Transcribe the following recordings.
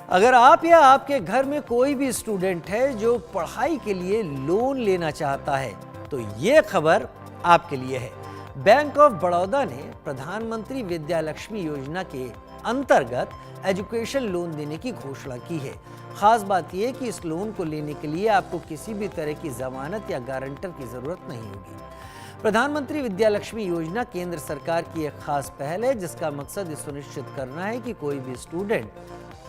अगर आप या आपके घर में कोई भी स्टूडेंट है जो पढ़ाई के लिए लोन लेना चाहता है तो ये खबर आपके लिए है। बैंक ऑफ बड़ौदा ने प्रधानमंत्री विद्या लक्ष्मी योजना के अंतर्गत एजुकेशन लोन देने की घोषणा की है। खास बात यह कि इस लोन को लेने के लिए आपको किसी भी तरह की जमानत या गारंटर की जरूरत नहीं होगी। प्रधानमंत्री विद्या लक्ष्मी योजना केंद्र सरकार की एक खास पहल है जिसका मकसद यह सुनिश्चित करना है कि कोई भी स्टूडेंट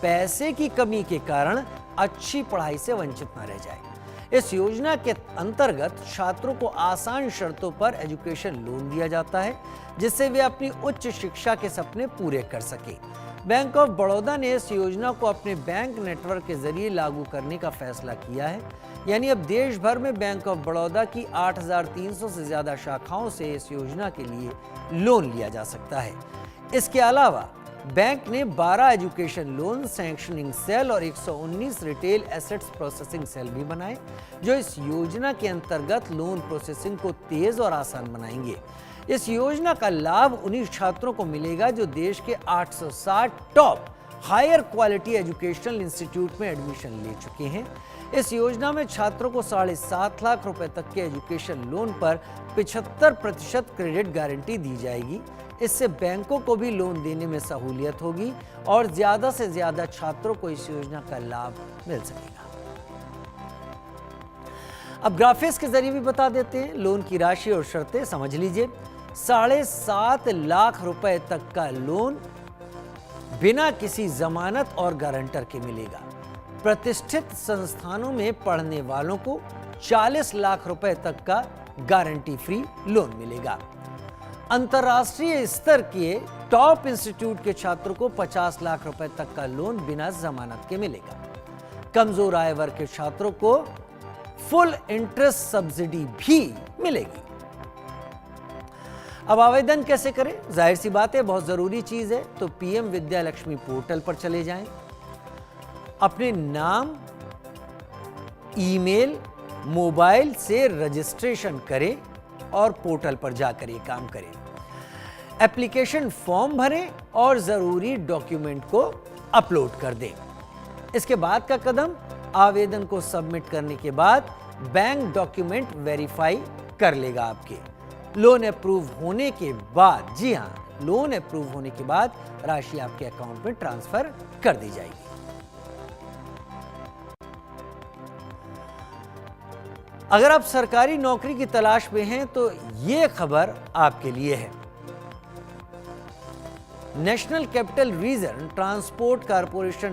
पैसे की कमी के कारण अच्छी पढ़ाई से वंचित न रह जाए। इस योजना के अंतर्गत छात्रों को आसान शर्तों पर एजुकेशन लोन दिया जाता है जिससे वे अपनी उच्च शिक्षा के सपने पूरे कर सके। बैंक ऑफ बड़ौदा ने इस योजना को अपने बैंक नेटवर्क के जरिए लागू करने का फैसला किया है। यानी अब देश भर में बैंक ऑफ बड़ौदा की 8,300 से ज्यादा शाखाओं से इस योजना के लिए लोन लिया जा सकता है। इसके अलावा बैंक ने 12 एजुकेशन लोन सैंक्शनिंग सेल और 119 रिटेल एसेट्स प्रोसेसिंग सेल भी बनाए जो इस योजना के अंतर्गत लोन प्रोसेसिंग को तेज और आसान बनाएंगे। इस योजना का लाभ उन्हीं छात्रों को मिलेगा जो देश के 860 top higher quality educational institute में एडमिशन ले चुके हैं। इस योजना में छात्रों को 7.5 लाख रुपए तक के एजुकेशन लोन पर 75% क्रेडिट गारंटी दी जाएगी। इससे बैंकों को भी लोन देने में सहूलियत होगी और ज्यादा से ज्यादा छात्रों को इस योजना का लाभ मिल सकेगा। अब ग्राफिक्स के जरिए भी बता देते हैं लोन की राशि और शर्तें समझ लीजिए। 7.5 लाख रुपए तक का लोन बिना किसी जमानत और गारंटर के मिलेगा। प्रतिष्ठित संस्थानों में पढ़ने वालों को 40 लाख रुपए तक का गारंटी फ्री लोन मिलेगा। अंतर्राष्ट्रीय स्तर के टॉप इंस्टीट्यूट के छात्रों को 50 लाख रुपए तक का लोन बिना जमानत के मिलेगा। कमजोर आय वर्ग के छात्रों को फुल इंटरेस्ट सब्सिडी भी मिलेगी। अब आवेदन कैसे करें? जाहिर सी बात है, बहुत जरूरी चीज है तो पीएम विद्या लक्ष्मी पोर्टल पर चले जाएं। अपने नाम, ईमेल, मोबाइल से रजिस्ट्रेशन करें और पोर्टल पर जाकर ये काम करें। एप्लीकेशन फॉर्म भरें और जरूरी डॉक्यूमेंट को अपलोड कर दें। इसके बाद का कदम, आवेदन को सबमिट करने के बाद बैंक डॉक्यूमेंट वेरीफाई कर लेगा आपके। लोन अप्रूव होने के बाद, जी हां, लोन अप्रूव होने के बाद राशि आपके अकाउंट में ट्रांसफर कर दी जाएगी। अगर आप सरकारी नौकरी की तलाश में हैं तो यह खबर आपके लिए है। National capital region transport corporation